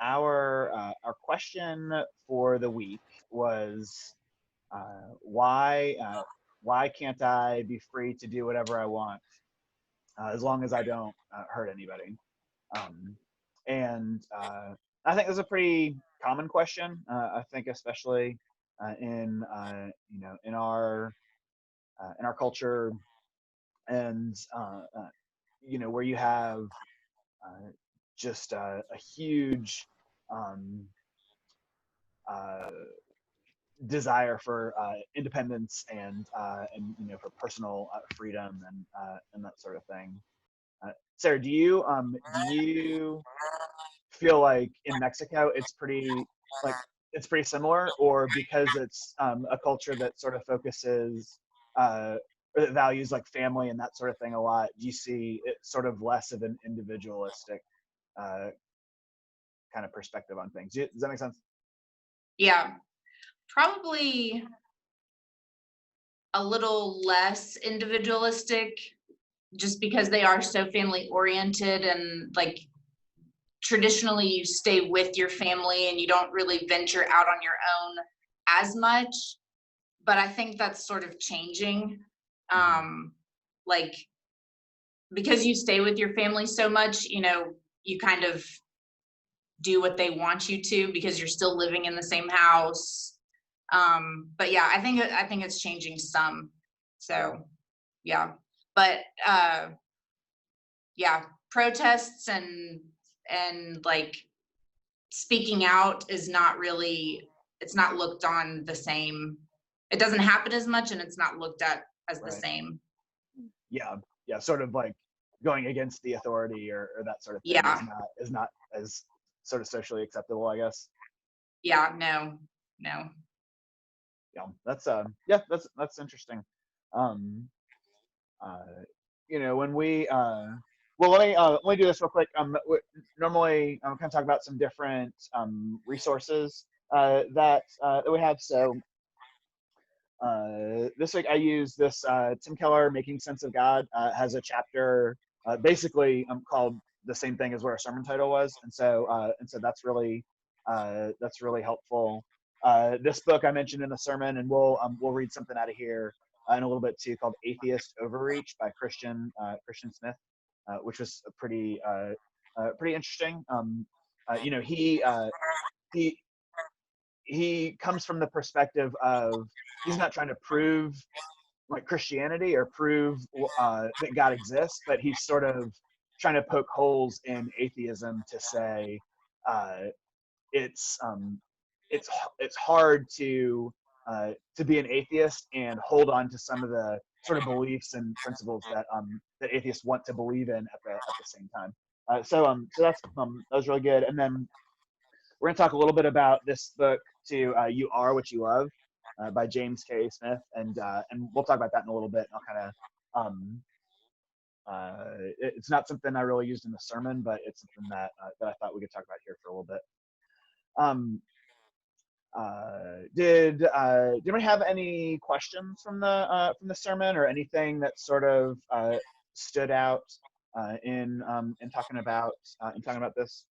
our question for the week was why can't I be free to do whatever I want as long as I don't hurt anybody? Um, and I think that's a pretty common question. I think especially in in our culture, and where you have uh, just a huge um, uh, desire for independence and for personal freedom and that sort of thing. Sarah, do you feel like in Mexico like it's pretty similar, or because it's a culture that sort of focuses or that values like family and that sort of thing a lot, do you see it sort of less of an individualistic uh, kind of perspective on things? Does that make sense? Yeah, probably a little less individualistic, just because they are so family oriented, and like traditionally you stay with your family and you don't really venture out on your own as much. But I think that's sort of changing. Mm-hmm. Like, because you stay with your family so much, you kind of do what they want you to because you're still living in the same house. But yeah, I think it's changing some. So yeah, but yeah, protests and like speaking out is not really, it's not looked on the same. It doesn't happen as much, and it's not looked at as the Right. same. Yeah. Yeah. Sort of like going against the authority or that sort of thing Yeah. is not as sort of socially acceptable, I guess. Yeah. No. Yeah, that's interesting. Um, uh, when we well, let me do this real quick. Normally I'm kind of talk about some different resources that we have. So this week I use this Tim Keller, Making Sense of God, has a chapter basically called the same thing as what our sermon title was, and so that's really helpful. This book I mentioned in the sermon, and we'll read something out of here in a little bit too, called Atheist Overreach by Christian Smith, which was pretty interesting. He he comes from the perspective of he's not trying to prove like Christianity or prove that God exists, but he's sort of trying to poke holes in atheism to say uh, it's um, it's hard to be an atheist and hold on to some of the sort of beliefs and principles that atheists want to believe in at the same time. So that was really good. And then we're going to talk a little bit about this book too, "You Are What You Love" by James K. Smith, and we'll talk about that in a little bit. And I'll kind of it's not something I really used in the sermon, but it's something that I thought we could talk about here for a little bit. Did anybody have any questions from the sermon, or anything that sort of stood out in talking about this?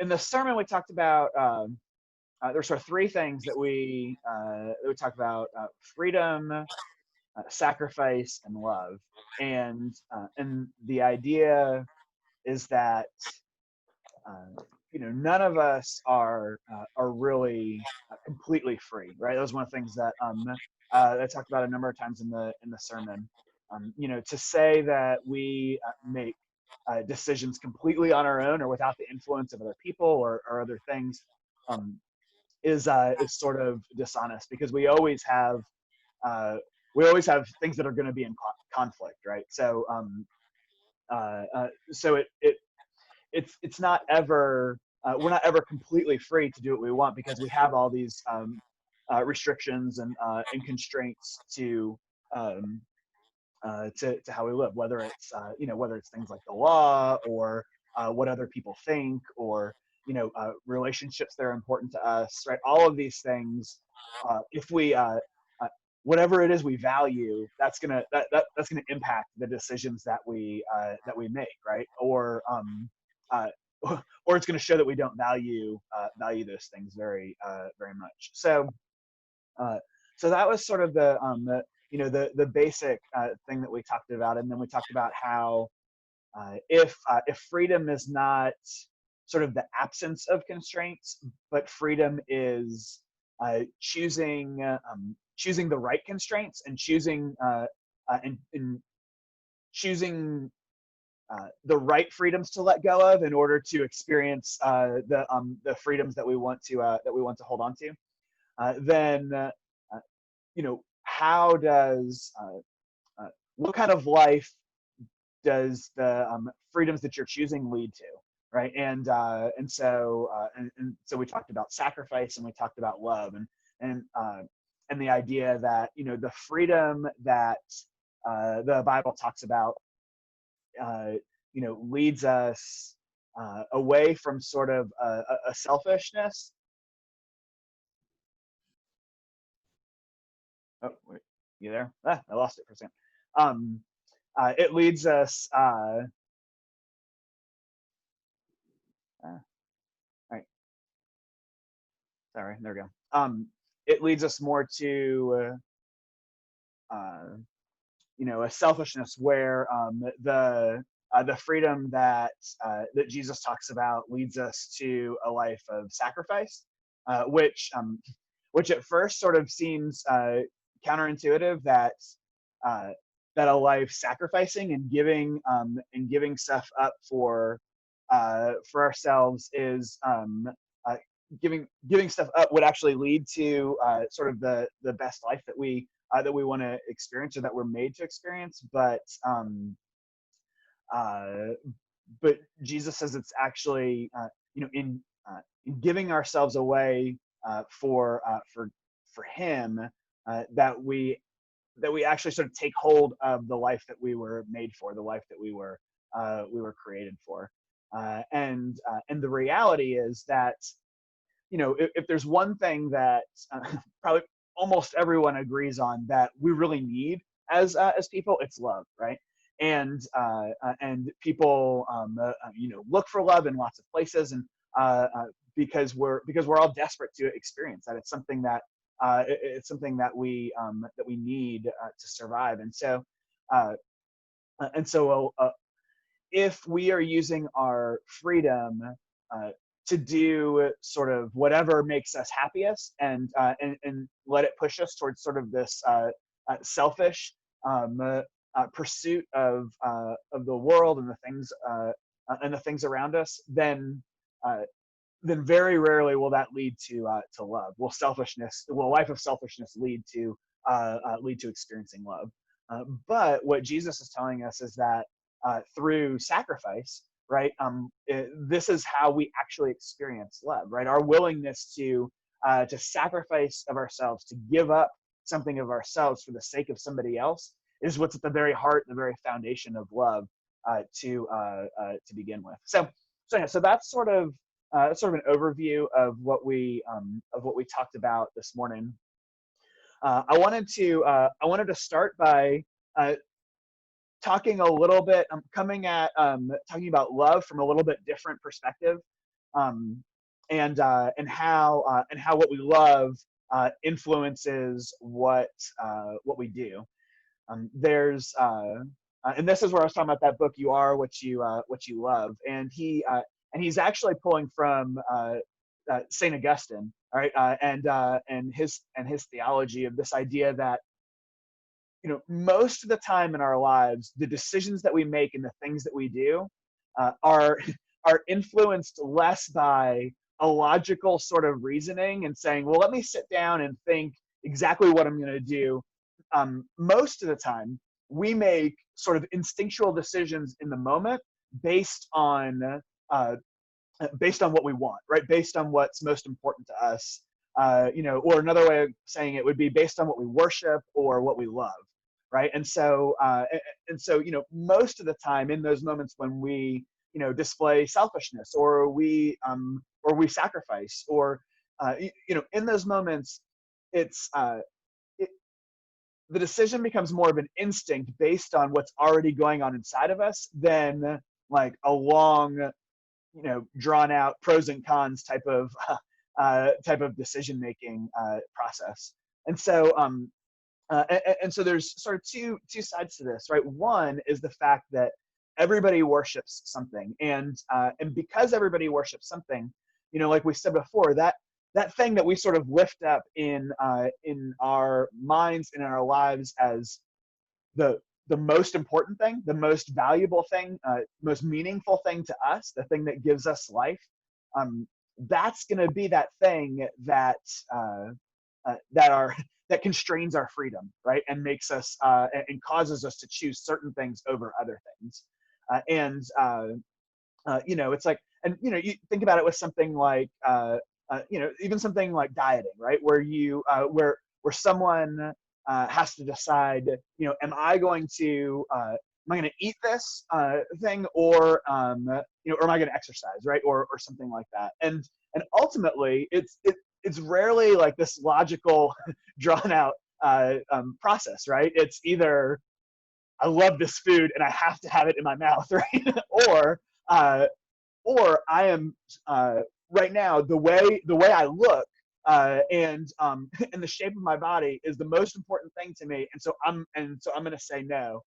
In the sermon, we talked about there's sort of three things that we talked about: freedom, sacrifice, and love. And the idea is that none of us are really completely free, right? That was one of the things that I talked about a number of times in the sermon. To say that we make decisions completely on our own or without the influence of other people or other things um, is sort of dishonest, because we always have things that are going to be in conflict, right? So it's not ever we're not ever completely free to do what we want, because we have all these restrictions and constraints to how we live, whether it's whether it's things like the law, or what other people think, or relationships that are important to us, right? All of these things, if we whatever it is we value, that's gonna impact the decisions that we make, right? Uh, or it's going to show that we don't value those things very much. Uh, so that was sort of the basic thing that we talked about, and then we talked about how if freedom is not sort of the absence of constraints, but freedom is choosing the right constraints, and choosing the right freedoms to let go of in order to experience the freedoms that we want to hold on to. Then how does what kind of life does the freedoms that you're choosing lead to, right? And so we talked about sacrifice, and we talked about love, and the idea that the freedom that the Bible talks about leads us away from sort of a selfishness. Oh, wait, you there? I lost it for a second. It leads us. All right. Sorry, there we go. It leads us more to a selfishness where the freedom that Jesus talks about leads us to a life of sacrifice, which at first sort of seems counterintuitive, that a life sacrificing and giving stuff up for ourselves is giving stuff up would actually lead to sort of the best life that we want to experience, or that we're made to experience. But Jesus says it's actually in giving ourselves away for Him, that we actually sort of take hold of the life that we were made for, the life that we were created for. And the reality is that if there's one thing that probably almost everyone agrees on that we really need as people, it's love, right? And people look for love in lots of places, and because we're all desperate to experience that. It's something that we need to survive. And so if we are using our freedom to do sort of whatever makes us happiest, and let it push us towards sort of this selfish pursuit of the world and the things around us, then very rarely will that lead to love. Will a life of selfishness lead to experiencing love? But what Jesus is telling us is that through sacrifice, right? This is how we actually experience love, right? Our willingness to sacrifice of ourselves, to give up something of ourselves for the sake of somebody else, is what's at the very heart, the very foundation of love to begin with. So that's sort of an overview of what we talked about this morning. I wanted to start by talking a little bit, talking about love from a little bit different perspective, and how what we love influences what we do. There's and this is where I was talking about that book, You Are What You Love, and he's actually pulling from Saint Augustine, all right, and his theology of this idea that most of the time in our lives, the decisions that we make and the things that we do are influenced less by a logical sort of reasoning and saying, well, let me sit down and think exactly what I'm going to do. Most of the time, we make sort of instinctual decisions in the moment based on what we want, right? Based on what's most important to us. Or another way of saying it would be based on what we worship or what we love, right? And so most of the time in those moments when we display selfishness, or we sacrifice, or in those moments, it's it, the decision becomes more of an instinct based on what's already going on inside of us than like a long, drawn out pros and cons type of decision making process. And so and so there's sort of two sides to this, right? One is the fact that everybody worships something, and because everybody worships something, like we said before, that thing that we sort of lift up in our minds and in our lives as the most important thing, the most valuable thing, most meaningful thing to us, the thing that gives us life, that's going to be that thing that that constrains our freedom, right, and makes us and causes us to choose certain things over other things, it's like, and you think about it with something like even something like dieting, right, where where someone has to decide, am I going to eat this thing, or or am I going to exercise, right, or something like that, and ultimately it's rarely like this logical drawn out process, right? It's either I love this food and I have to have it in my mouth, right? Or I am right now, the way I look and and the shape of my body is the most important thing to me, and so I'm going to say no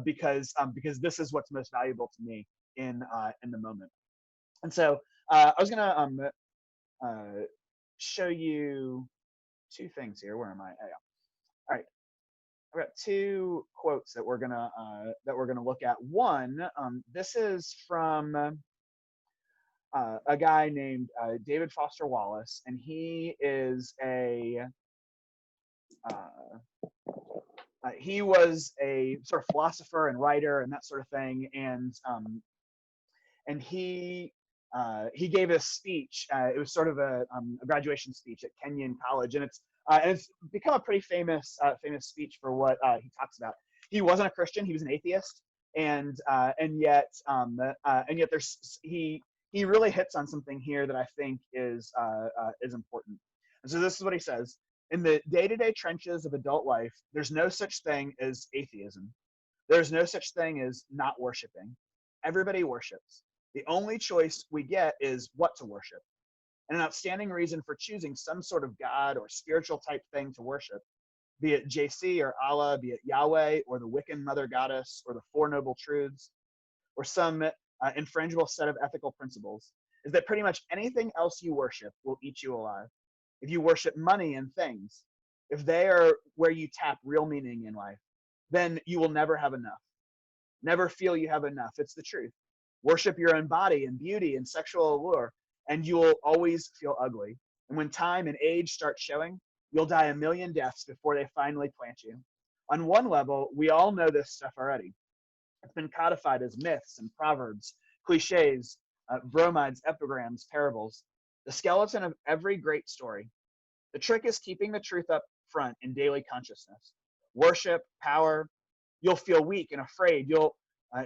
because this is what's most valuable to me in the moment. And so I was going to show you two things here. Where am I? Oh, yeah. All right. I've got two quotes that we're gonna look at. One, this is from a guy named David Foster Wallace, and he is he was a sort of philosopher and writer and that sort of thing, and he gave a speech. It was sort of a graduation speech at Kenyon College, and it's become a pretty famous speech for what he talks about. He wasn't a Christian; he was an atheist, and yet he really hits on something here that I think is important. And so this is what he says: in the day-to-day trenches of adult life, there's no such thing as atheism. There's no such thing as not worshiping. Everybody worships. The only choice we get is what to worship. And an outstanding reason for choosing some sort of God or spiritual type thing to worship, be it JC or Allah, be it Yahweh or the Wiccan Mother Goddess or the Four Noble Truths, or some infrangible set of ethical principles, is that pretty much anything else you worship will eat you alive. If you worship money and things, if they are where you tap real meaning in life, then you will never have enough. Never feel you have enough. It's the truth. Worship your own body and beauty and sexual allure, and you will always feel ugly. And when time and age start showing, you'll die a million deaths before they finally plant you. On one level, we all know this stuff already. It's been codified as myths and proverbs, cliches, bromides, epigrams, parables, the skeleton of every great story. The trick is keeping the truth up front in daily consciousness. Worship, power. You'll feel weak and afraid. You'll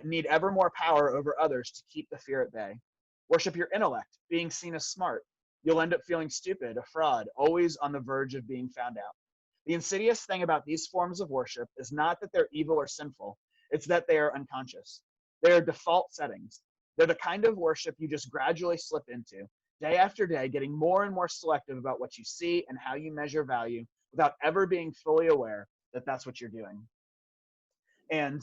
need ever more power over others to keep the fear at bay. Worship your intellect, being seen as smart. You'll end up feeling stupid, a fraud, always on the verge of being found out. The insidious thing about these forms of worship is not that they're evil or sinful, it's that they are unconscious. They are default settings. They're the kind of worship you just gradually slip into, day after day, getting more and more selective about what you see and how you measure value without ever being fully aware that that's what you're doing. And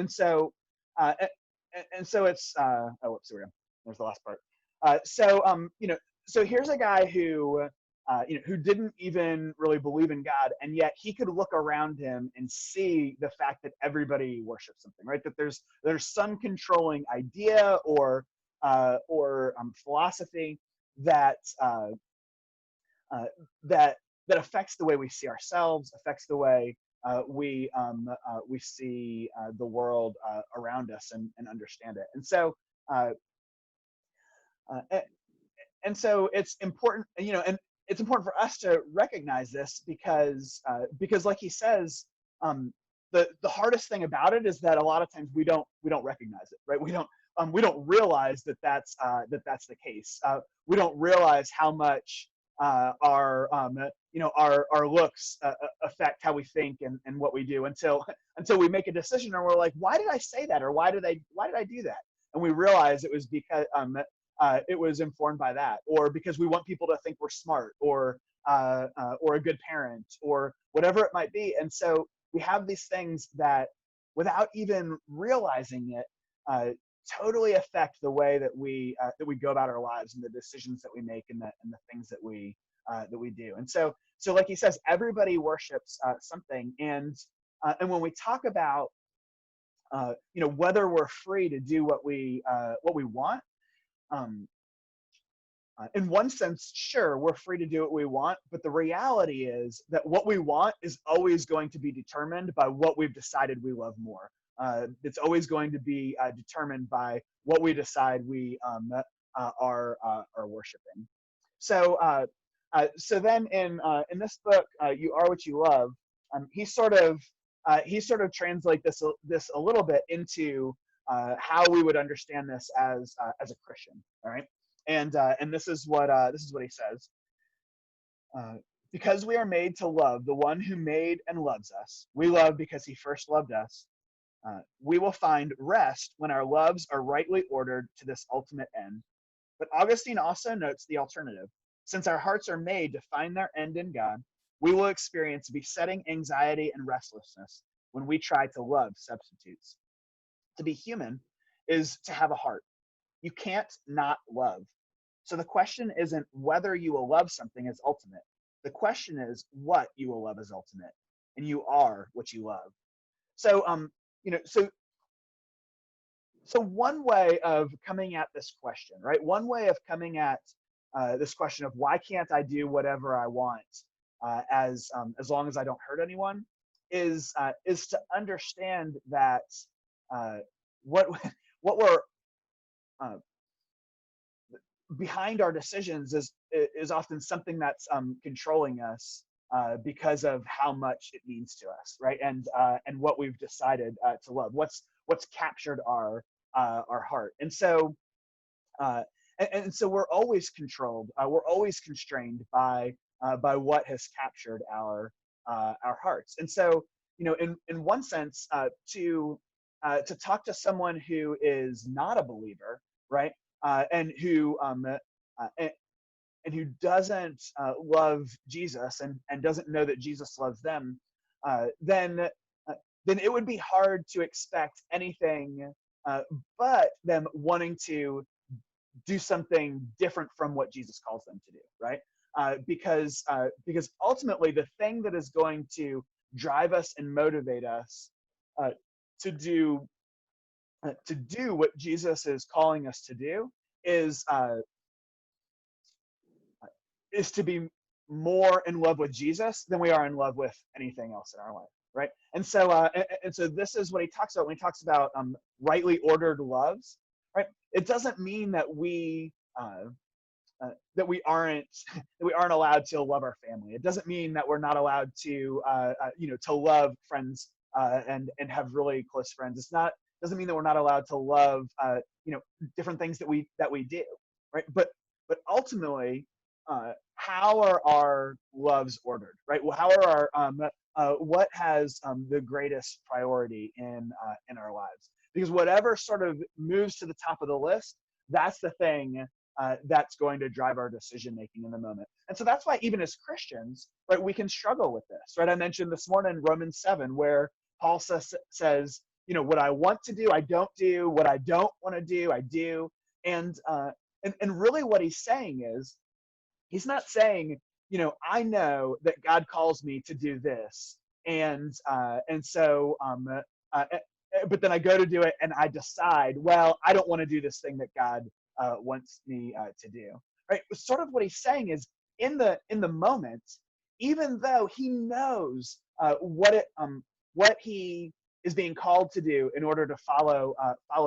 so it's oh, whoops, here we go. There's the last part. So here's a guy who who didn't even really believe in God, and yet he could look around him and see the fact that everybody worships something, right? That there's some controlling idea or philosophy that that affects the way we see ourselves, affects the way we see the world around us and understand it. And so it's important, and it's important for us to recognize this because like he says, the hardest thing about it is that a lot of times we don't recognize it, right? we don't realize that that's the case. We don't realize how much our our looks affect how we think and what we do until we make a decision and we're like, why did I say that, or why did I do that? And we realize it was because it was informed by that, or because we want people to think we're smart, or a good parent, or whatever it might be. And so we have these things that, without even realizing it, totally affect the way that we go about our lives and the decisions that we make and the things that we do. And so like he says, everybody worships something, and when we talk about whether we're free to do what we want, in one sense, sure, we're free to do what we want, but the reality is that what we want is always going to be determined by what we've decided we love more. It's always going to be determined by what we decide we are worshiping. So then in this book, You Are What You Love, he sort of translates this a little bit into how we would understand this as a Christian. All right. And this is what he says. Because we are made to love the one who made and loves us, we love because he first loved us. We will find rest when our loves are rightly ordered to this ultimate end. But Augustine also notes the alternative. Since our hearts are made to find their end in God, we will experience besetting anxiety and restlessness when we try to love substitutes. To be human is to have a heart. You can't not love. So the question isn't whether you will love something as ultimate. The question is what you will love as ultimate. And you are what you love. So so one way of coming at this question, right? One way of coming at this question of why can't I do whatever I want as long as I don't hurt anyone, is to understand that what we're behind our decisions is often something that's controlling us because of how much it means to us, right? And what we've decided to love, what's captured our heart. And so so we're always controlled, we're always constrained by what has captured our hearts. And so in one sense, to talk to someone who is not a believer, right? And who doesn't love Jesus and doesn't know that Jesus loves them, then it would be hard to expect anything but them wanting to do something different from what Jesus calls them to do, right? Because ultimately the thing that is going to drive us and motivate us to do what Jesus is calling us to do is to be more in love with Jesus than we are in love with anything else in our life, right? And so this is what he talks about when he talks about rightly ordered loves, right? It doesn't mean that we aren't allowed to love our family. It doesn't mean that we're not allowed to to love friends and have really close friends. Doesn't mean that we're not allowed to love different things that we do, right? But ultimately, how are our loves ordered, right? Well, how are our what has the greatest priority in our lives? Because whatever sort of moves to the top of the list, that's the thing that's going to drive our decision making in the moment. And so that's why even as Christians, right, we can struggle with this, right? I mentioned this morning Romans 7, where Paul says, what I want to do, I don't do. What I don't want to do, I do. And really what he's saying is, he's not saying, I know that God calls me to do this, and so but then I go to do it and I decide, well, I don't want to do this thing that God wants me to do. Right? Sort of what he's saying is, in the moment, even though he knows what he is being called to do in order to follow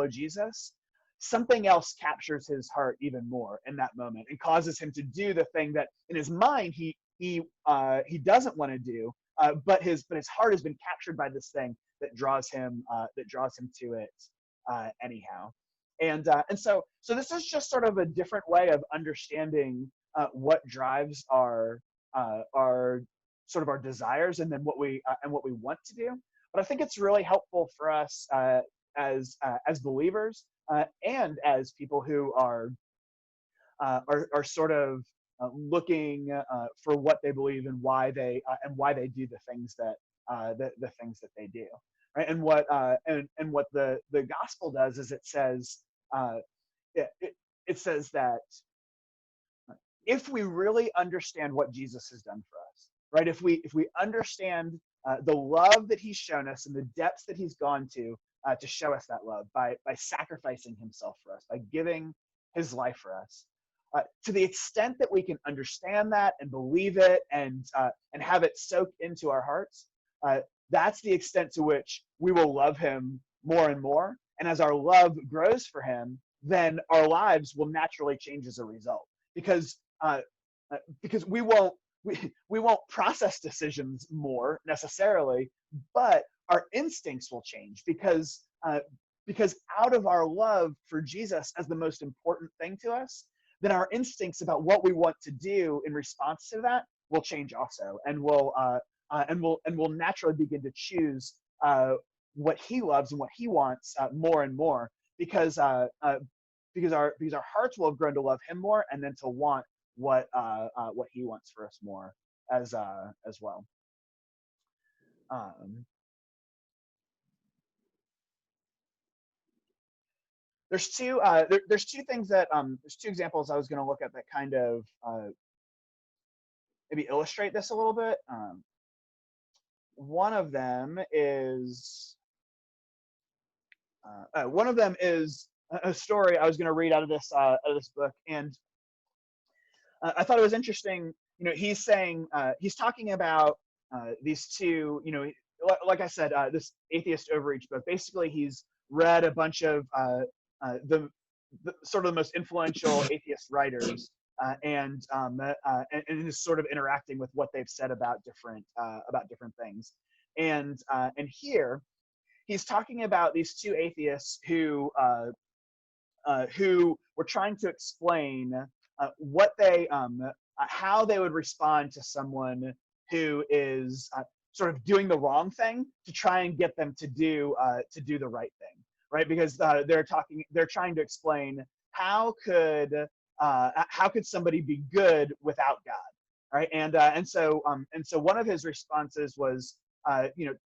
Jesus, something else captures his heart even more in that moment and causes him to do the thing that in his mind he doesn't want to do, but his heart has been captured by this thing that draws him to it anyhow. And so this is just sort of a different way of understanding what drives our sort of our desires, and then what we want to do. But I think it's really helpful for us as believers, and as people who are sort of looking for what they believe, and why they do the things that the things that they do, right? And what the gospel does is it says it says that if we really understand what Jesus has done for us, right? If we understand the love that he's shown us and the depths that he's gone to show us that love by sacrificing himself for us, by giving his life for us. To the extent that we can understand that and believe it, and have it soak into our hearts, that's the extent to which we will love him more and more. And as our love grows for him, then our lives will naturally change as a result, because we won't process decisions more necessarily, but our instincts will change, because out of our love for Jesus as the most important thing to us, then our instincts about what we want to do in response to that will change also, and we'll naturally begin to choose what he loves and what he wants more and more, because our hearts will have grown to love him more, and then to want what he wants for us more as well. There's two things that there's two examples I was going to look at that kind of maybe illustrate this a little bit. One of them is a story I was going to read out of this book, and I thought it was interesting. He's saying he's talking about these two. Like I said, this Atheist Overreach book. Basically, he's read a bunch of the sort of the most influential atheist writers, and is sort of interacting with what they've said about different things. And here he's talking about these two atheists who were trying to explain what they how they would respond to someone who is sort of doing the wrong thing, to try and get them to do the right thing, right? Because they're trying to explain how could somebody be good without God, right? And so one of his responses was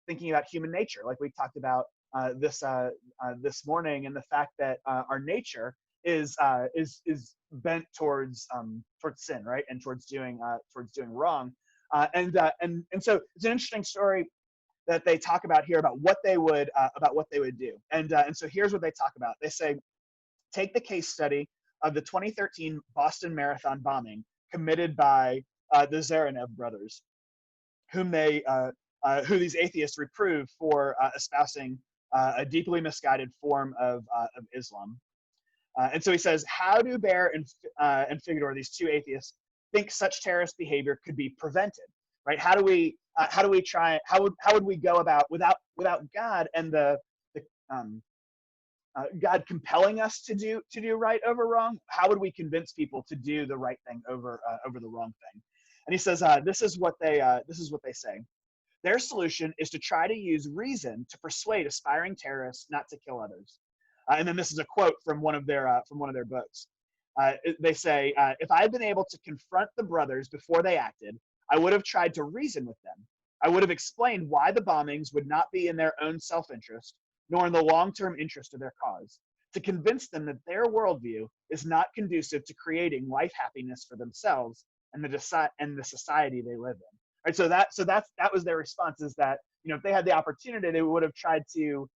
thinking about human nature, like we talked about this morning, and the fact that our nature is bent towards sin, right, and towards doing wrong, and so it's an interesting story that they talk about here about what they would do, and so here's what they talk about. They say, take the case study of the 2013 Boston Marathon bombing committed by the Zarenev brothers, who these atheists reprove for espousing a deeply misguided form of Islam. And so he says, how do Bear and Figueroa, these two atheists, think such terrorist behavior could be prevented? Right? How would we go about without God and the God compelling us to do right over wrong? How would we convince people to do the right thing over the wrong thing? And he says, this is what they say. Their solution is to try to use reason to persuade aspiring terrorists not to kill others. And then this is a quote from one of their books. They say, if I had been able to confront the brothers before they acted, I would have tried to reason with them. I would have explained why the bombings would not be in their own self-interest, nor in the long-term interest of their cause, to convince them that their worldview is not conducive to creating life happiness for themselves and the society they live in. Right, so that was their response, is that if they had the opportunity, they would have tried to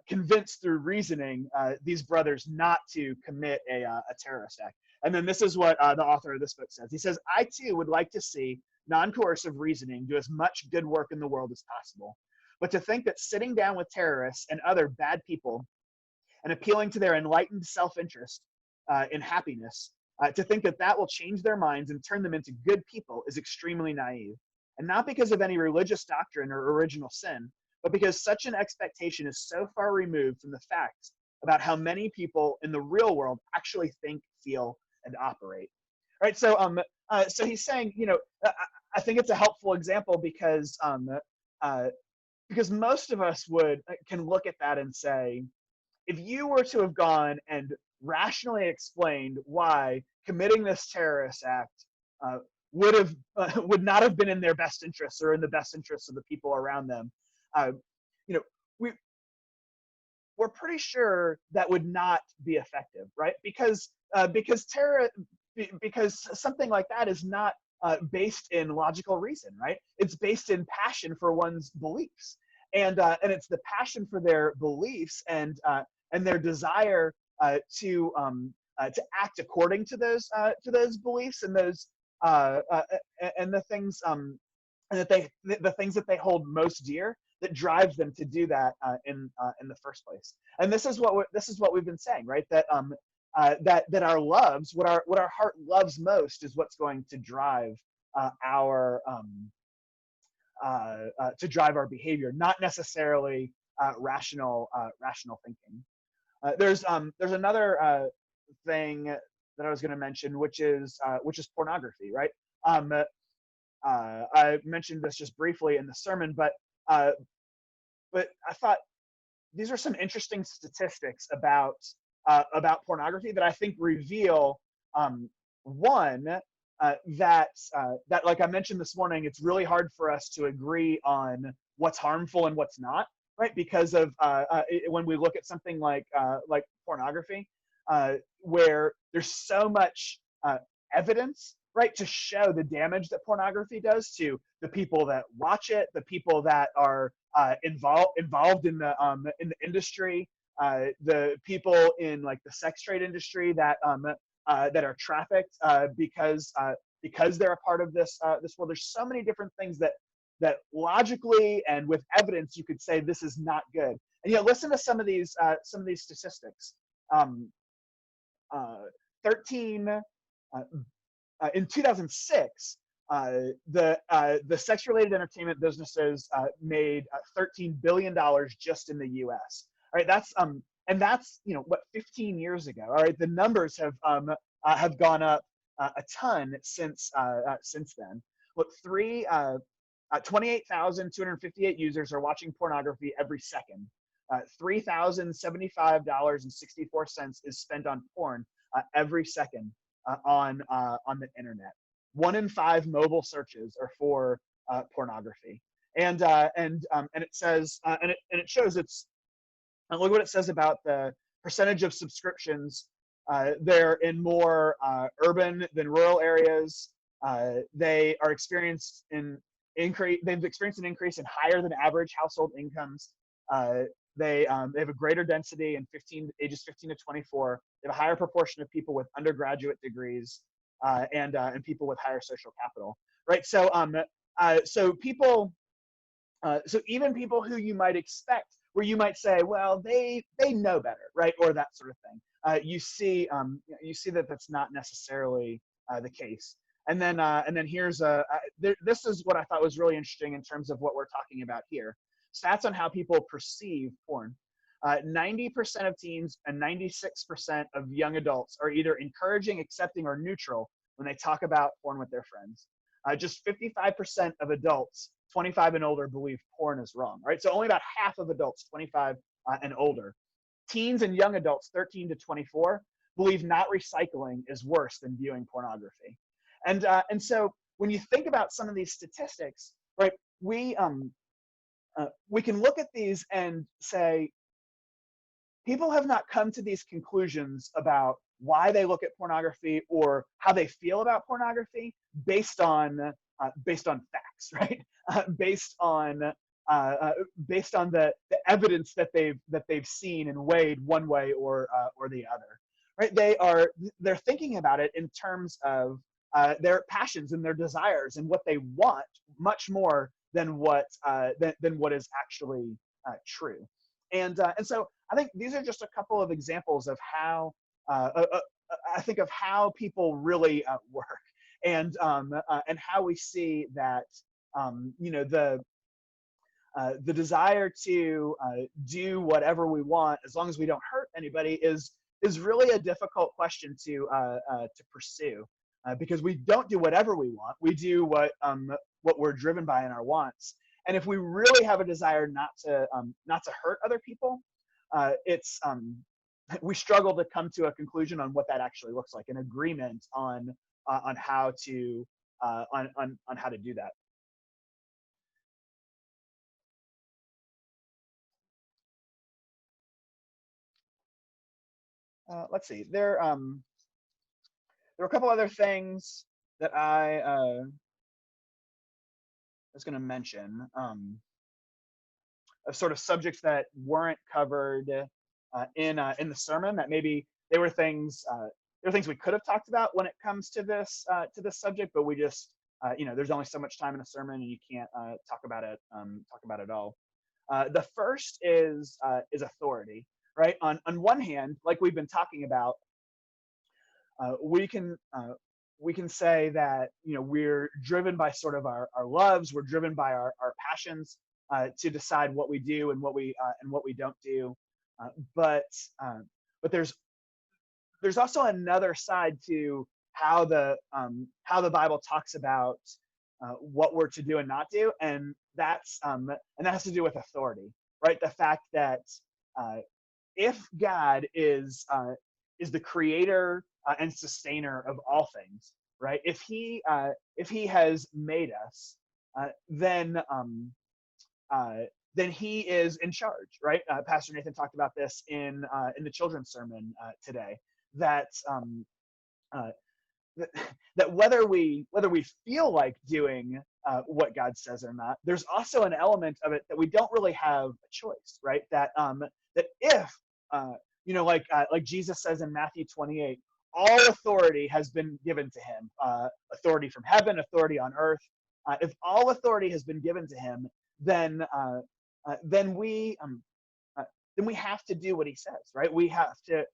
convince through reasoning these brothers not to commit a terrorist act. And then this is what the author of this book says. He says, I too would like to see non-coercive reasoning do as much good work in the world as possible. But to think that sitting down with terrorists and other bad people and appealing to their enlightened self-interest in happiness, to think that will change their minds and turn them into good people is extremely naive. And not because of any religious doctrine or original sin, but because such an expectation is so far removed from the facts about how many people in the real world actually think, feel, and operate. Right. So he's saying, I think it's a helpful example because most of us can look at that and say, if you were to have gone and rationally explained why committing this terrorist act uh, would not have been in their best interests or in the best interests of the people around them, uh, you know, we we're pretty sure that would not be effective, right? Because something like that is not based in logical reason, right? It's based in passion for one's beliefs, and it's the passion for their beliefs and their desire to act according to those beliefs and those and the things the things that they hold most dear that drives them to do that in the first place. And this is what we've been saying, right? That our loves, what our heart loves most, is what's going to drive our behavior, not necessarily rational thinking. There's another thing that I was going to mention, which is pornography, right? I mentioned this just briefly in the sermon, but I thought these are some interesting statistics about pornography that I think reveal one that like I mentioned this morning, it's really hard for us to agree on what's harmful and what's not, right? Because of when we look at something like pornography, where there's so much evidence, right, to show the damage that pornography does to the people that watch it, the people that are involved in the industry, the people in like the sex trade industry that are trafficked because they're a part of this world. There's so many different things that logically and with evidence you could say this is not good. And yet, listen to some of these statistics. 13 in 2006, the sex-related entertainment businesses made $13 billion just in the U.S. All right, that's 15 years ago. All right, the numbers have gone up a ton since then. Look, 28,258 users are watching pornography every second. $3,075.64 is spent on porn every second on the internet. 1 in 5 mobile searches are for pornography, and it says and it shows it's. And look what it says about the percentage of subscriptions. They're in more urban than rural areas. They've experienced an increase in higher than average household incomes. They have a greater density in ages 15 to 24. They have a higher proportion of people with undergraduate degrees and people with higher social capital. Right. So even people who you might expect, where you might say, well, they know better, right, or that sort of thing. You see that that's not necessarily the case. And then here's this is what I thought was really interesting in terms of what we're talking about here. Stats on how people perceive porn. 90% of teens and 96% of young adults are either encouraging, accepting, or neutral when they talk about porn with their friends. Just 55% of adults 25 and older believe porn is wrong, right? So only about half of adults 25 and older. Teens and young adults 13 to 24 believe not recycling is worse than viewing pornography. And so when you think about some of these statistics, right, we can look at these and say, people have not come to these conclusions about why they look at pornography or how they feel about pornography based on facts, right? Based on the evidence that they've seen and weighed one way or the other, right? They're thinking about it in terms of their passions and their desires and what they want much more than what is actually true. And so I think these are just a couple of examples of how I think of how people really work, and how we see that the desire to do whatever we want as long as we don't hurt anybody is really a difficult question to pursue, because we don't do whatever we want. We do what we're driven by in our wants. And if we really have a desire not to hurt other people, it's we struggle to come to a conclusion on what that actually looks like, an agreement on how to on how to do that. Let's see. There were a couple other things that I was going to mention, of sort of subjects that weren't covered in the sermon, that maybe they were things we could have talked about when it comes to this subject, but we just there's only so much time in a sermon, and you can't talk about it all. The first is authority, right? On one hand, like we've been talking about, we can say that we're driven by sort of our loves, we're driven by our passions to decide what we do and what we don't do, but there's also another side to how the Bible talks about what we're to do and not do, and that has to do with authority, right? The fact that if God is the creator and sustainer of all things, right? If he has made us, then he is in charge, right? Pastor Nathan talked about this in the children's sermon today. That that whether we feel like doing what God says or not, there's also an element of it that we don't really have a choice, right? That if like Jesus says in Matthew 28, all authority has been given to him, authority from heaven, authority on earth. If all authority has been given to him, then we have to do what he says, right? We have to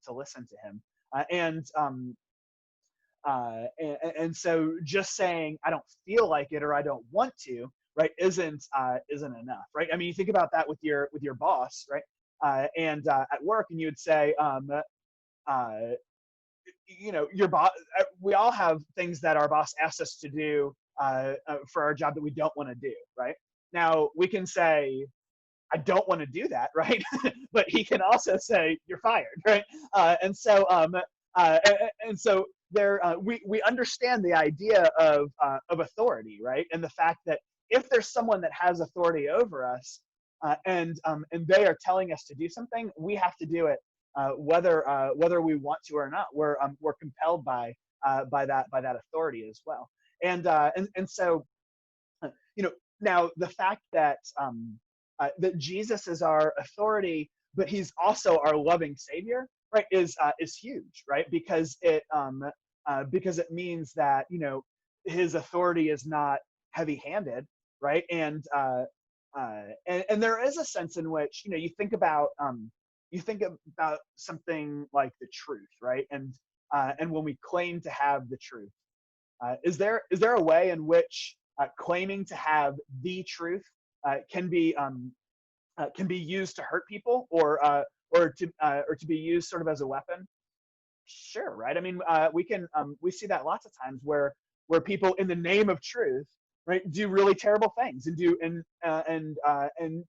listen to him, and so just saying I don't feel like it or I don't want to, right, isn't enough, right? I mean, you think about that with your boss, right? And at work, and you would say, your boss. We all have things that our boss asks us to do for our job that we don't want to do, right? Now we can say, I don't want to do that, right? But he can also say, you're fired, right? And so there, we understand the idea of authority, right? And the fact that if there's someone that has authority over us, and they are telling us to do something, we have to do it, whether we want to or not. We're compelled by that authority as well. And so now the fact that Jesus is our authority, but he's also our loving Savior, right, is huge, right? Because it means that his authority is not heavy-handed, right? And there is a sense in which you think about something like the truth, right? And when we claim to have the truth, is there a way in which claiming to have the truth can be used to hurt people, or to be used sort of as a weapon? Sure, right? I mean, we see that lots of times where people, in the name of truth, right, do really terrible things, and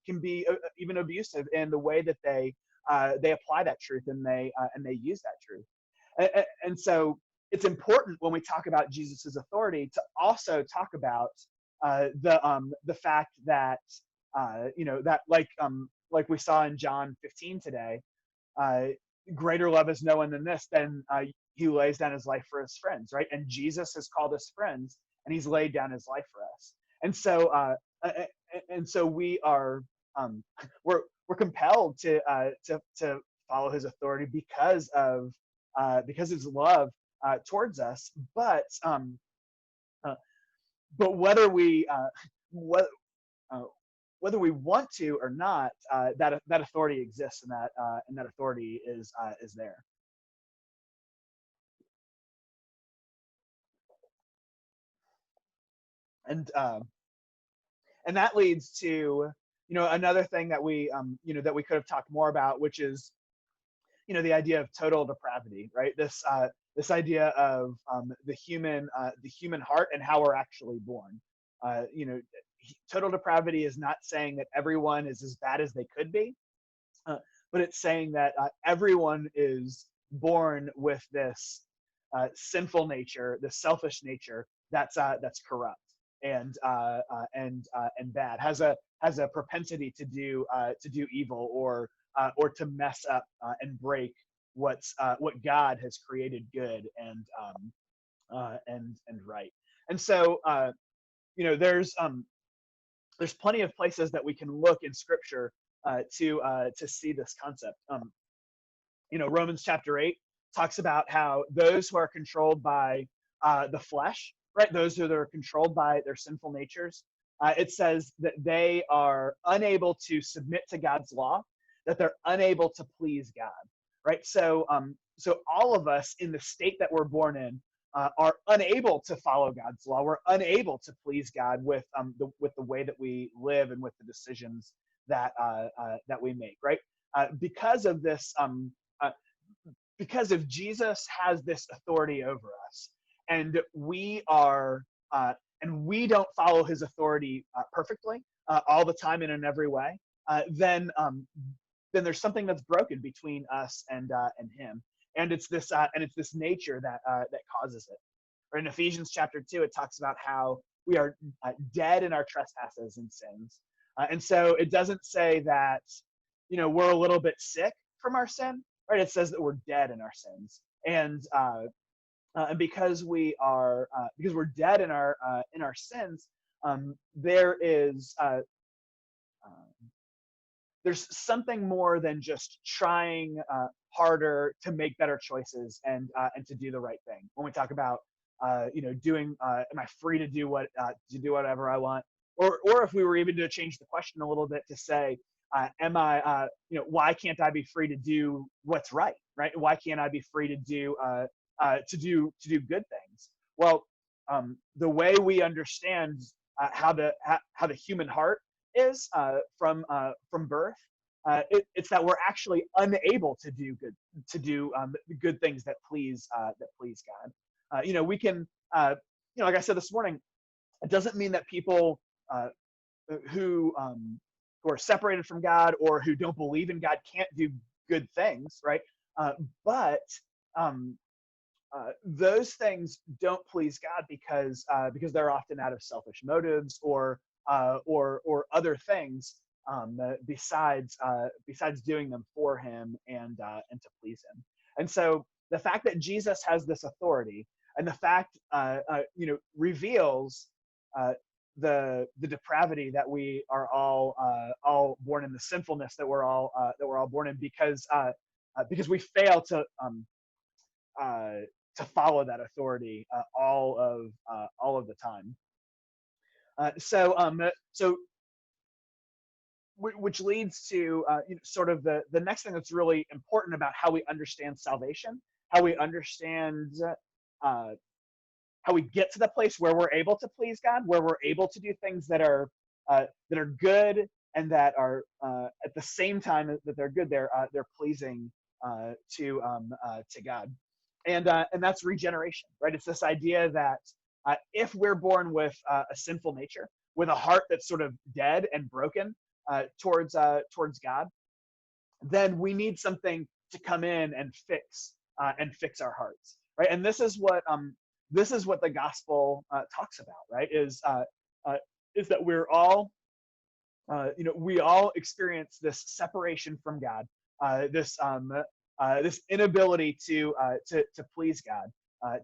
can be even abusive in the way that they apply that truth, and they use that truth. And so it's important when we talk about Jesus's authority to also talk about the fact that that like we saw in John 15 today, greater love is no one than this, than he lays down his life for his friends, right? And Jesus has called us friends, and he's laid down his life for us. And so we are we're compelled to follow his authority because of his love towards us. But whether we whether we want to or not, that authority exists, and that authority is there. And that leads to another thing that we that we could have talked more about, which is the idea of total depravity, right? This idea of the human heart and how we're actually born. Total depravity is not saying that everyone is as bad as they could be, but it's saying that everyone is born with this sinful nature, this selfish nature that's corrupt and bad, has a propensity to do evil or to mess up and break what God has created good and right. And so there's plenty of places that we can look in Scripture to see this concept. Romans chapter 8 talks about how those who are controlled by the flesh, right? Those who are controlled by their sinful natures, it says that they are unable to submit to God's law, that they're unable to please God, right? So all of us in the state that we're born in are unable to follow God's law. We're unable to please God with the way that we live and with the decisions that we make, right? Because of this, because if Jesus has this authority over us, and we don't follow his authority perfectly all the time and in every way, then there's something that's broken between us and him, and it's this nature that causes it. Or in Ephesians chapter 2, it talks about how we are dead in our trespasses and sins, and so it doesn't say that we're a little bit sick from our sin, right? It says that we're dead in our sins, and because we're dead in our sins, there's something more than just trying harder to make better choices and to do the right thing. When we talk about doing, am I free to do whatever I want, or if we were even to change the question a little bit to say, am I why can't I be free to do what's right? Why can't I be free to do good things? Well, the way we understand how the human heart is from birth, it's that we're actually unable to do good things that please God. We can, like I said this morning, it doesn't mean that people who are separated from God or who don't believe in God can't do good things, right? But those things don't please God because they're often out of selfish motives or other things besides doing them for Him and to please Him. And so the fact that Jesus has this authority, and the fact reveals the depravity that we are all born in, the sinfulness that we're all born in, because we fail to follow that authority all of the time. So which leads to sort of the next thing that's really important about how we understand salvation, how we understand how we get to the place where we're able to please God, where we're able to do things that are good and that are at the same time that they're good, they're pleasing to God, and that's regeneration, right? It's this idea that if we're born with a sinful nature, with a heart that's sort of dead and broken towards God, then we need something to come in and fix our hearts, right? And this is what the gospel talks about, right? Is that we're all we all experience this separation from God, this inability to please God,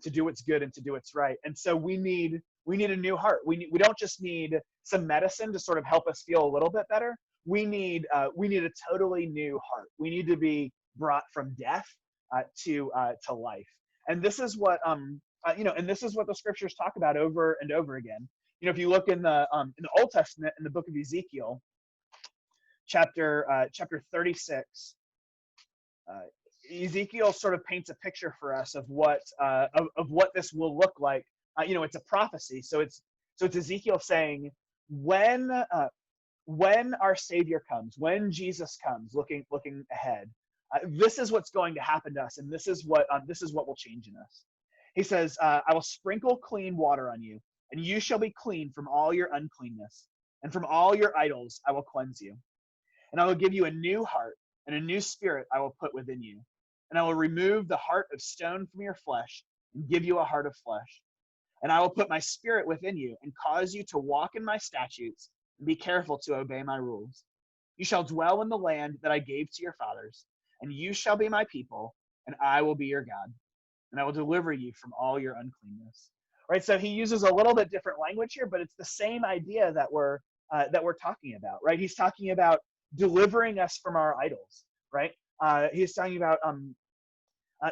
to do what's good and to do what's right. And so we need a new heart. We don't just need some medicine to sort of help us feel a little bit better. We need a totally new heart. We need to be brought from death to life. And this is what and this is what the scriptures talk about over and over again. If you look in the Old Testament, in the book of Ezekiel, chapter 36, Ezekiel sort of paints a picture for us of what this will look like. It's a prophecy, so it's Ezekiel saying, when when our Savior comes, when Jesus comes, looking ahead, this is what's going to happen to us, and this is what will change in us. He says, "I will sprinkle clean water on you, and you shall be clean from all your uncleanness, and from all your idols I will cleanse you. And I will give you a new heart, and a new spirit I will put within you. And I will remove the heart of stone from your flesh, and give you a heart of flesh. And I will put my spirit within you, and cause you to walk in my statutes, and be careful to obey my rules. You shall dwell in the land that I gave to your fathers, and you shall be my people, and I will be your God. And I will deliver you from all your uncleanness." Right. So he uses a little bit different language here, but it's the same idea that we're talking about. Right. He's talking about delivering us from our idols. Right. He's talking about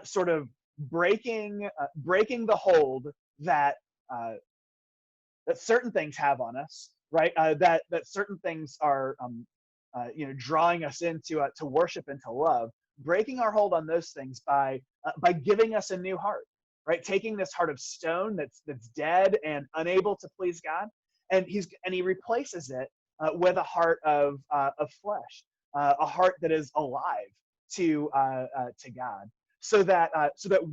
sort of breaking the hold that that certain things have on us. Right. That certain things are drawing us into to worship and to love. Breaking our hold on those things by giving us a new heart, right? Taking this heart of stone that's dead and unable to please God, and he replaces it with a heart of flesh, a heart that is alive to God, so that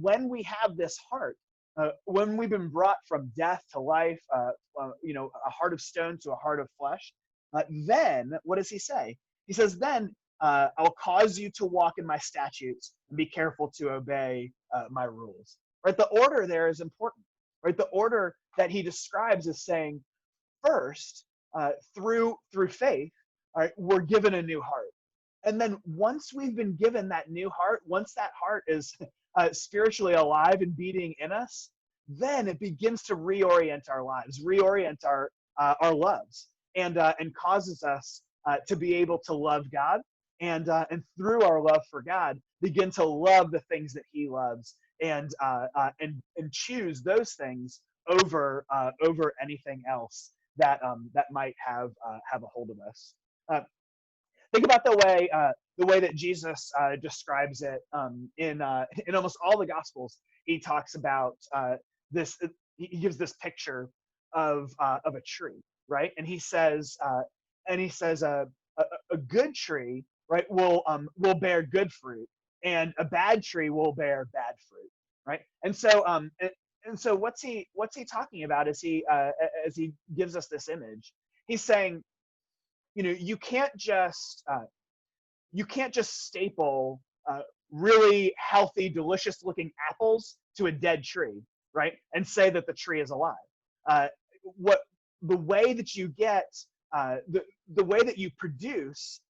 when we have this heart, when we've been brought from death to life, a heart of stone to a heart of flesh, then what does he say? He says, "Then I'll cause you to walk in my statutes and be careful to obey my rules." Right? The order there is important. Right? The order that he describes is saying, first, through faith, all right, we're given a new heart. And then once we've been given that new heart, once that heart is spiritually alive and beating in us, then it begins to reorient our lives, reorient our loves, and causes us to be able to love God, and through our love for God, begin to love the things that He loves, and choose those things over anything else that might have a hold of us. Think about the way that Jesus describes it in almost all the Gospels. He talks about this. He gives this picture of a tree, right? And he says a good tree, right, will bear good fruit, and a bad tree will bear bad fruit, right? And so what's he talking about as he gives us this image? He's saying, you can't just staple really healthy, delicious looking apples to a dead tree, right, and say that the tree is alive. The way that you get the way that you produce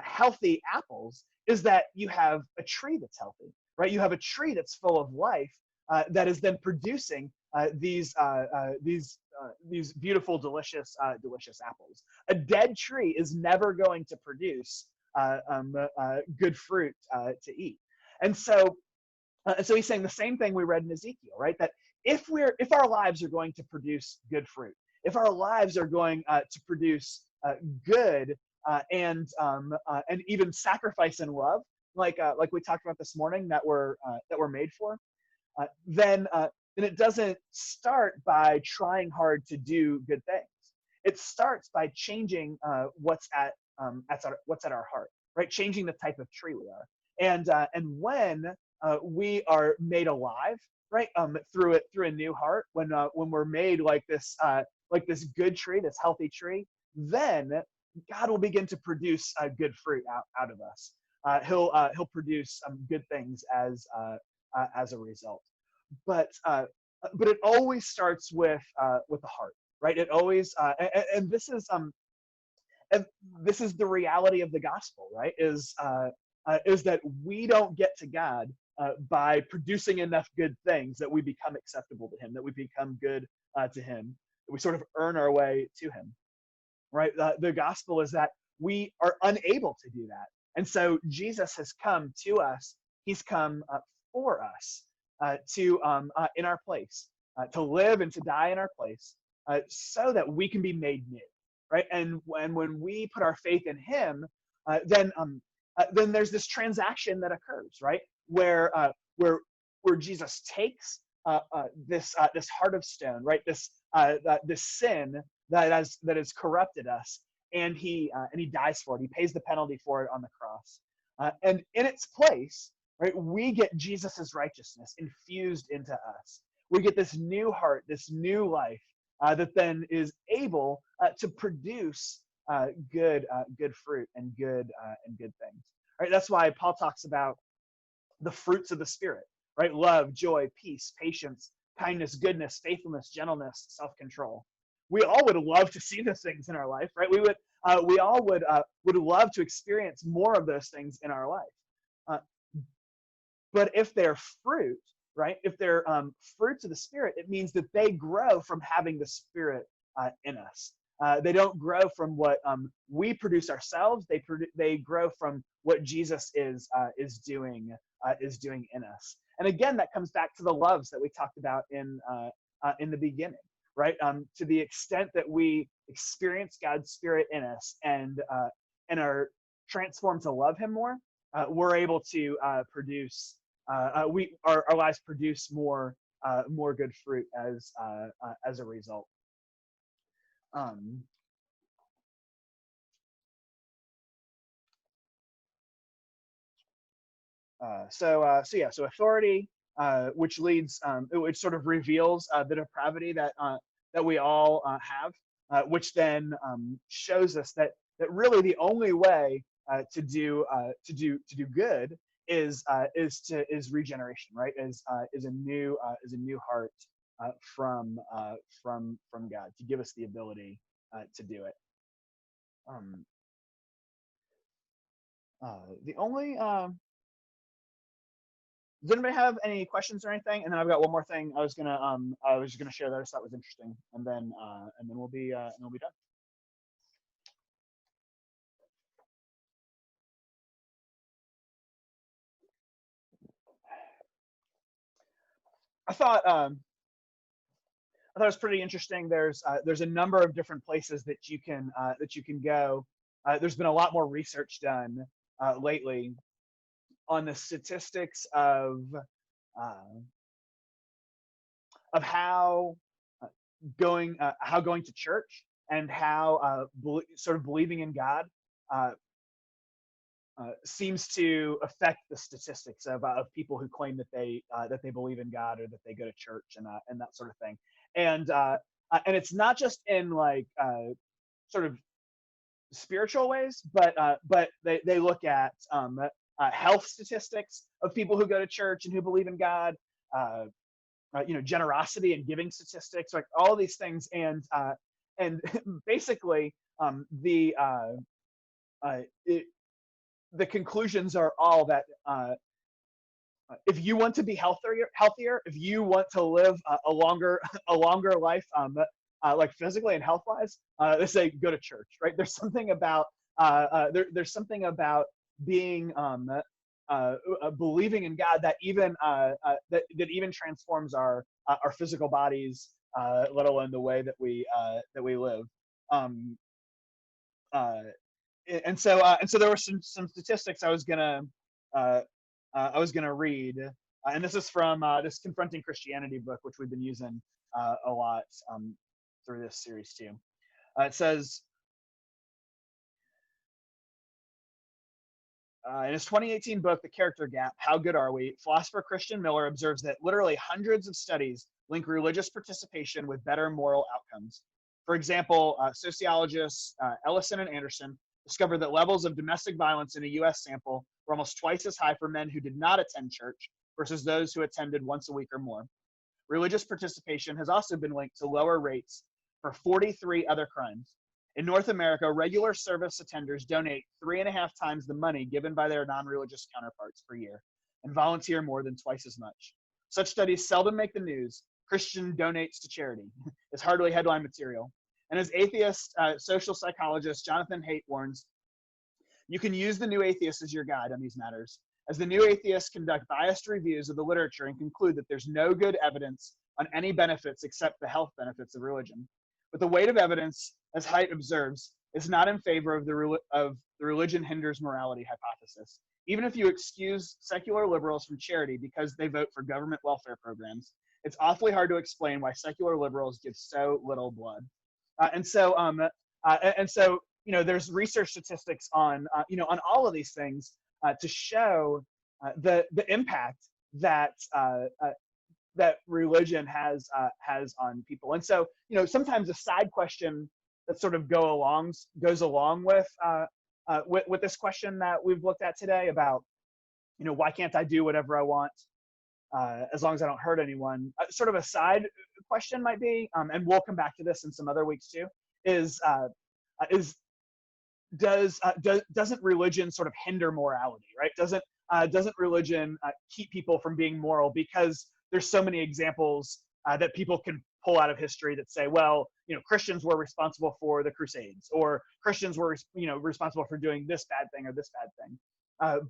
healthy apples is that you have a tree that's healthy, right? You have a tree that's full of life that is then producing these beautiful, delicious apples. A dead tree is never going to produce good fruit to eat. And so he's saying the same thing we read in Ezekiel, right? That if our lives are going to produce good fruit, if our lives are going to produce good and even sacrifice and love, like we talked about this morning, that we're made for, then it doesn't start by trying hard to do good things. It starts by changing what's at our heart, right? Changing the type of tree we are, and when we are made alive, right, through a new heart, when we're made like this good tree, this healthy tree, then God will begin to produce good fruit out of us. He'll produce good things as a result. But it always starts with the heart, right? It always and this is the reality of the gospel, right? Is that we don't get to God by producing enough good things that we become acceptable to Him, that we become good to Him, that we sort of earn our way to Him, right? The gospel is that we are unable to do that, and so Jesus has come to us. He's come for us to in our place, to live and to die in our place, so that we can be made new, right? And when we put our faith in Him, then there's this transaction that occurs, right? Where Jesus takes this heart of stone, right? This sin that has corrupted us, and he dies for it. He pays the penalty for it on the cross. And in its place, right, we get Jesus's righteousness infused into us. We get this new heart, this new life that then is able to produce good fruit and good things. Right? That's why Paul talks about the fruits of the Spirit, right? Love, joy, peace, patience, kindness, goodness, faithfulness, gentleness, self-control. We all would love to see those things in our life, right? We all would love to experience more of those things in our life. But if they're fruit, right? If they're fruits of the Spirit, it means that they grow from having the Spirit in us. They don't grow from what we produce ourselves. They grow from what Jesus is doing in us. And again, that comes back to the loves that we talked about in the beginning, right? To the extent that we experience God's Spirit in us and are transformed to love Him more, we're able to produce. Our lives produce more good fruit as a result. So authority, which leads, which sort of reveals the depravity that we all have, which then shows us that really the only way to do good is regeneration, right? Is a new heart from God to give us the ability to do it. The only does anybody have any questions or anything? And then I've got one more thing I was gonna share that I just thought was interesting, and then we'll be done. I thought it was pretty interesting. There's a number of different places that you can go. There's been a lot more research done lately on the statistics of how going to church and how sort of believing in God seems to affect the statistics of people who claim that they believe in God or that they go to church and that sort of thing. And it's not just in like sort of spiritual ways, but they look at health statistics of people who go to church and who believe in God, generosity and giving statistics, like all these things, and basically the conclusions are all that if you want to be healthier, if you want to live a longer life, like physically and health wise, they say go to church, right? There's something about there's something about being believing in God that even that even transforms our physical bodies, let alone the way that we live. And so there were some statistics I was gonna read, and this is from this Confronting Christianity book, which we've been using a lot through this series too. It says, in his 2018 book, The Character Gap, How Good Are We?, philosopher Christian Miller observes that literally hundreds of studies link religious participation with better moral outcomes. For example, sociologists Ellison and Anderson discovered that levels of domestic violence in a U.S. sample were almost twice as high for men who did not attend church versus those who attended once a week or more. Religious participation has also been linked to lower rates for 43 other crimes. In North America, regular service attenders donate 3.5 times the money given by their non-religious counterparts per year and volunteer more than twice as much. Such studies seldom make the news. Christian donates to charity is hardly headline material. And as atheist social psychologist Jonathan Haidt warns, you can use the New Atheist as your guide on these matters, as the New Atheists conduct biased reviews of the literature and conclude that there's no good evidence on any benefits except the health benefits of religion. But the weight of evidence, as Haidt observes, is not in favor of the religion hinders morality hypothesis. Even if you excuse secular liberals from charity because they vote for government welfare programs, it's awfully hard to explain why secular liberals give so little blood. And so there's research statistics on on all of these things to show the impact that that religion has on people. And so, sometimes a side question that sort of goes along with this question that we've looked at today about, why can't I do whatever I want as long as I don't hurt anyone? Sort of a side question might be, and we'll come back to this in some other weeks too, doesn't religion sort of hinder morality, right? Doesn't religion keep people from being moral? Because there's so many examples that people can pull out of history that say, well, Christians were responsible for the Crusades, or Christians were, responsible for doing this bad thing or this bad thing.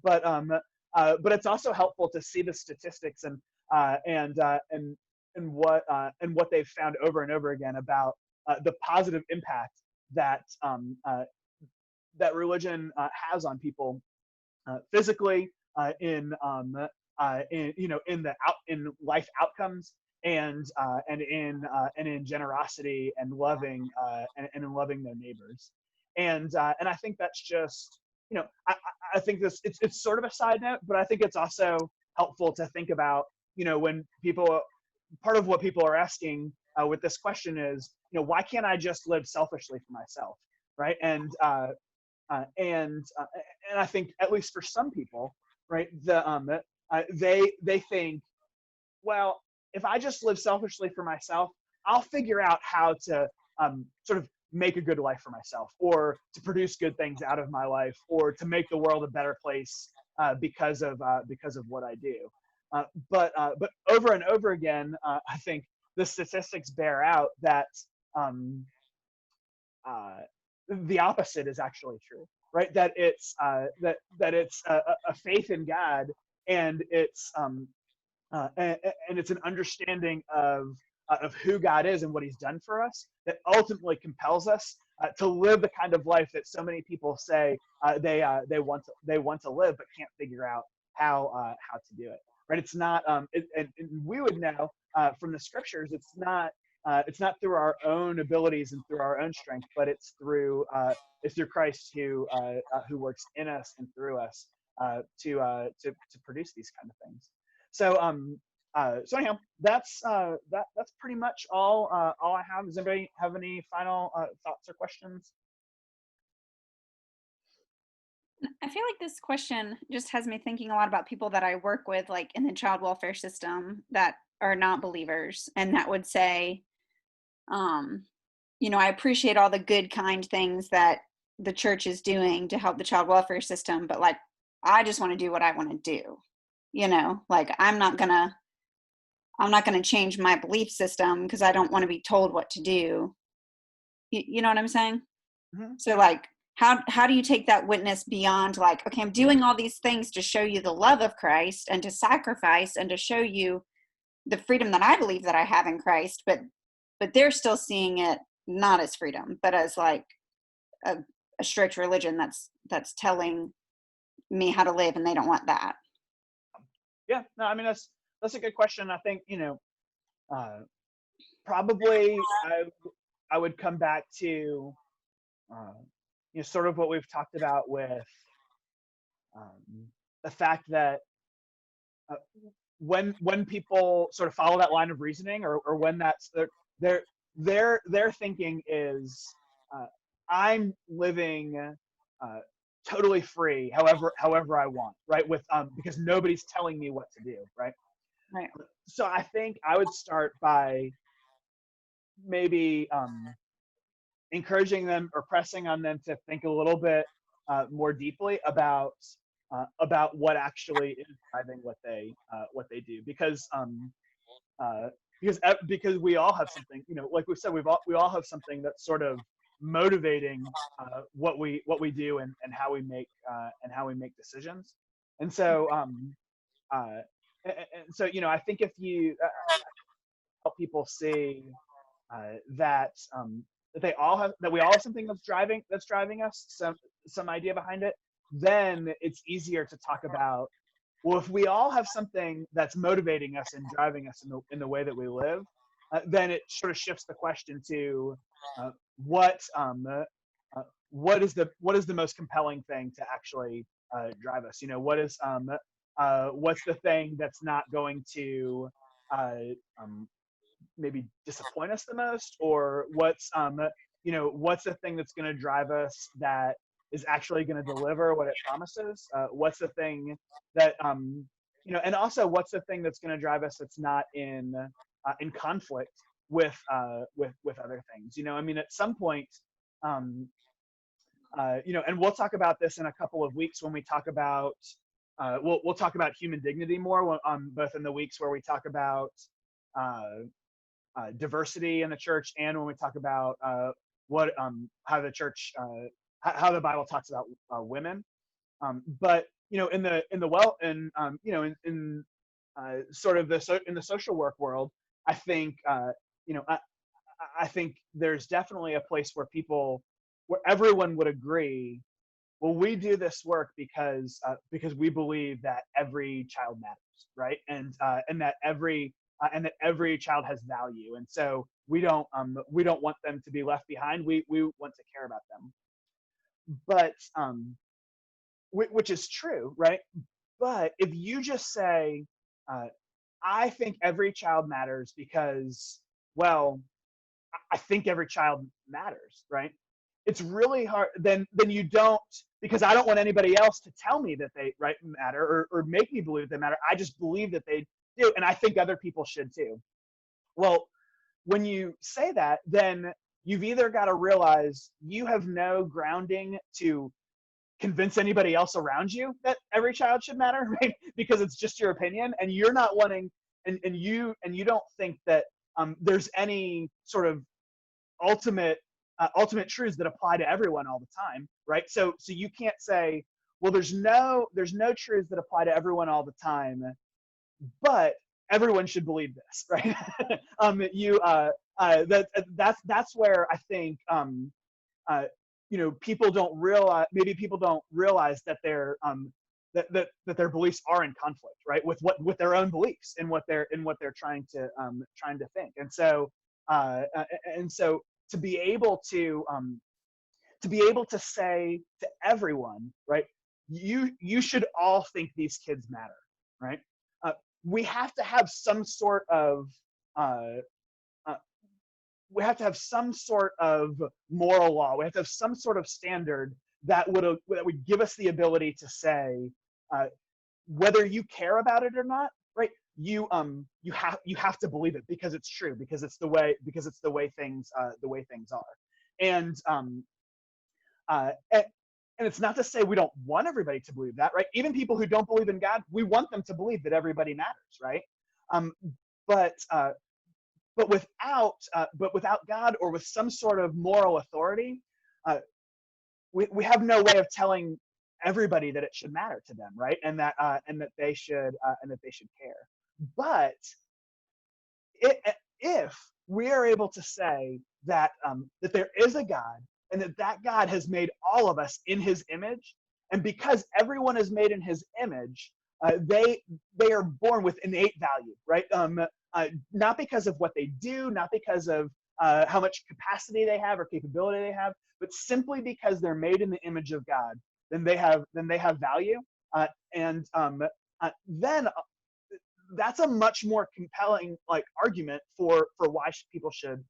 But it's also helpful to see the statistics and what they've found over and over again about the positive impact that that religion has on people physically, in life outcomes, and in generosity and loving and in loving their neighbors. And I think that's just, I think it's sort of a side note, but I think it's also helpful to think about, when part of what people are asking with this question is, why can't I just live selfishly for myself, right? And I think, at least for some people, right, they think, well, if I just live selfishly for myself, I'll figure out how to sort of make a good life for myself, or to produce good things out of my life, or to make the world a better place because of what I do. But over and over again, I think the statistics bear out that the opposite is actually true, right? That it's it's a faith in God, and it's an understanding of who God is and what He's done for us that ultimately compels us to live the kind of life that so many people say they want to live, but can't figure out how to do it. Right? It's not, and we would know from the scriptures, it's not through our own abilities and through our own strength, but it's through Christ who works in us and through us to produce these kind of things. So anyhow, that's pretty much all I have. Does anybody have any final thoughts or questions? I feel like this question just has me thinking a lot about people that I work with, like in the child welfare system, that are not believers, and that would say, I appreciate all the good, kind things that the church is doing to help the child welfare system, but like, I just want to do what I want to do. Like, I'm not gonna change my belief system because I don't want to be told what to do. You know what I'm saying? Mm-hmm. So like, how do you take that witness beyond, like, okay, I'm doing all these things to show you the love of Christ and to sacrifice and to show you the freedom that I believe that I have in Christ, but they're still seeing it not as freedom, but as like a strict religion that's telling me how to live, and they don't want that. Yeah, no, I mean, that's a good question. I think, probably I would come back to sort of what we've talked about with the fact that when people sort of follow that line of reasoning, or when that's their thinking is, I'm living totally free, however I want, right? With because nobody's telling me what to do, right? Right. So I think I would start by maybe encouraging them or pressing on them to think a little bit more deeply about what actually is driving what they do, because we all have something, like we said, we all have something that's sort of motivating what we do and how we make decisions. And so I think if you help people see that we all have something that's driving us, some idea behind it, then it's easier to talk about, well, if we all have something that's motivating us and driving us in the way that we live, then it sort of shifts the question to what what is the most compelling thing to actually drive us? What's the thing that's not going to uh, maybe disappoint us the most, or what's the thing that's going to drive us that is actually going to deliver what it promises? What's the thing that and also what's the thing that's going to drive us that's not in conflict with other things? I mean, at some point, um, and we'll talk about this in a couple of weeks when we talk about we'll talk about human dignity more, both in the weeks where we talk about uh, diversity in the church, and when we talk about how the church how the Bible talks about women. But in sort of in the social work world, I think I think there's definitely a place where everyone would agree, well, we do this work because we believe that every child matters, right? And that every child has value, and so we don't want them to be left behind. We want to care about them, but which is true, right? But if you just say, I think every child matters because, well, I think every child matters, right? It's really hard. Then you don't, because I don't want anybody else to tell me that they matter, or make me believe they matter. I just believe that they do, and I think other people should too. Well, when you say that, then you've either got to realize you have no grounding to convince anybody else around you that every child should matter, right? Because it's just your opinion, and you're not wanting, and you don't think that there's any sort of ultimate truths that apply to everyone all the time, right? So you can't say, well, there's no truths that apply to everyone all the time, but everyone should believe this, right? That's where I think people don't realize that their beliefs are in conflict, right, with their own beliefs and what they're trying to think. And so to be able to say to everyone, right, you should all think these kids matter, right? We have to have some sort of moral law. We have to have some sort of standard that would give us the ability to say, whether you care about it or not, right? You have to believe it because it's true, because it's the way things are. And and it's not to say we don't want everybody to believe that, right? Even people who don't believe in God, we want them to believe that everybody matters, right? But without God, or with some sort of moral authority, we have no way of telling everybody that it should matter to them, right? And that they should care. But if we are able to say that that there is a God, and that God has made all of us in His image, and because everyone is made in His image, they are born with innate value, right? Not because of what they do, not because of how much capacity they have or capability they have, but simply because they're made in the image of God. Then they have value, and then that's a much more compelling argument for why people should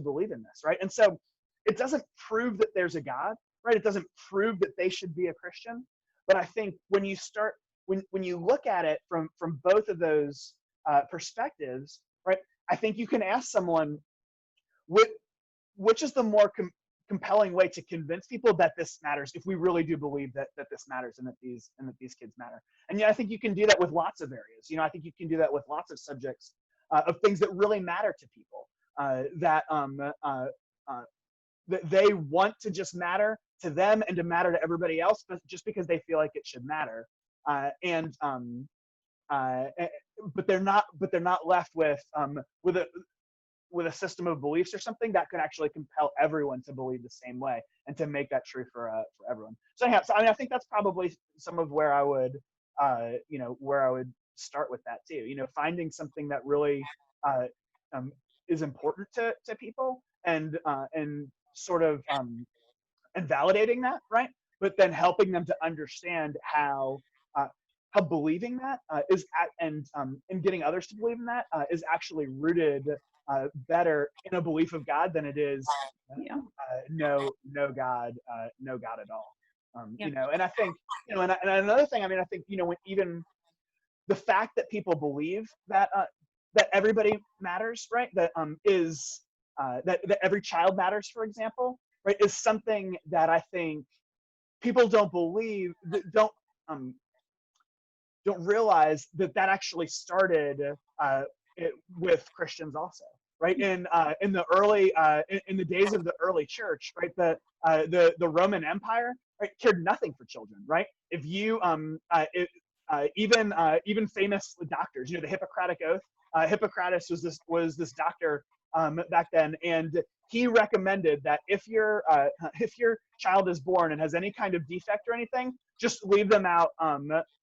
believe in this, right? And so it doesn't prove that there's a God, right? It doesn't prove that they should be a Christian, but I think when you look at it from both of those perspectives, right? I think you can ask someone, which is the more compelling way to convince people that this matters, if we really do believe that this matters, and that these kids matter. And I think you can do that with lots of areas. I think you can do that with lots of subjects of things that really matter to people, that they want to just matter to them and to matter to everybody else, but just because they feel like it should matter. But they're not left with a system of beliefs or something that could actually compel everyone to believe the same way and to make that true for everyone. So anyhow, I think that's probably some of where I would start with that too. Finding something that really is important to people, and sort of and validating that, right? But then helping them to understand how believing that and getting others to believe in that is actually rooted better in a belief of God than it is no God at all. You know, and I think, you know, and another thing, I mean, I think, you know, when even the fact that people believe that that everybody matters, right? That that every child matters, for example, right, is something that I think people don't believe, don't realize that actually started with Christians also, right? In the early in the days of the early church, right? The Roman Empire, right, cared nothing for children, right? If you even famous doctors, you know, the Hippocratic Oath. Hippocrates was this doctor back then, and he recommended that if your child is born and has any kind of defect or anything, just leave them out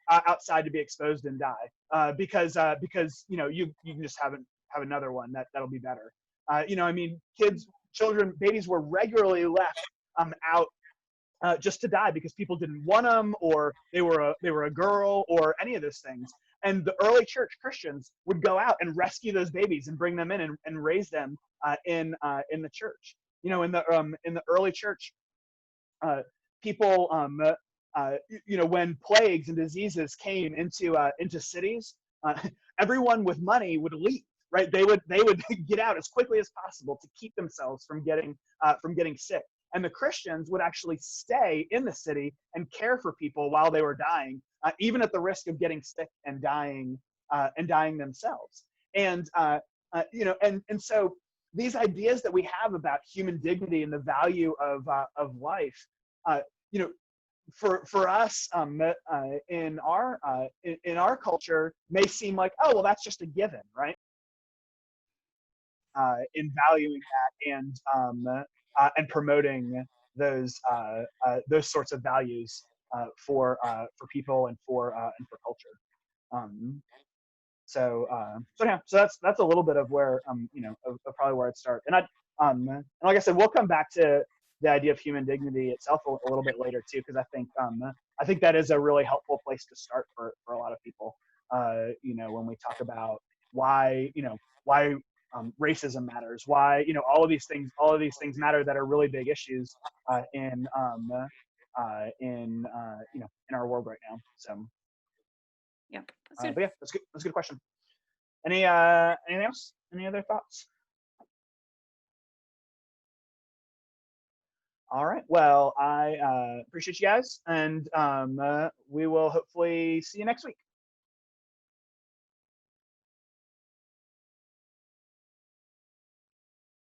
outside to be exposed and die, because you know you can just have another one that'll be better. You know, I mean, babies were regularly left out just to die because people didn't want them, or they were a girl, or any of those things. And the early church Christians would go out and rescue those babies and bring them in and raise them in the church. You know, in the early church, people you know, when plagues and diseases came into cities, everyone with money would leave. Right, they would get out as quickly as possible to keep themselves from getting sick. And the Christians would actually stay in the city and care for people while they were dying, even at the risk of getting sick and dying themselves. And you know, and so these ideas that we have about human dignity and the value of life, you know, for us in our culture may seem like, oh well, that's just a given, right? In valuing that and promoting those sorts of values for people and for culture. So yeah, so that's a little bit of where you know, of probably where I'd start. And and like I said, we'll come back to the idea of human dignity itself a little bit later too, because I think that is a really helpful place to start for a lot of people. You know, when we talk about why racism matters, why, you know, all of these things matter that are really big issues in you know, in our world right now. So yeah, but yeah, that's good. That's a good question. Anything else? Any other thoughts? All right. Well, I appreciate you guys, and we will hopefully see you next week.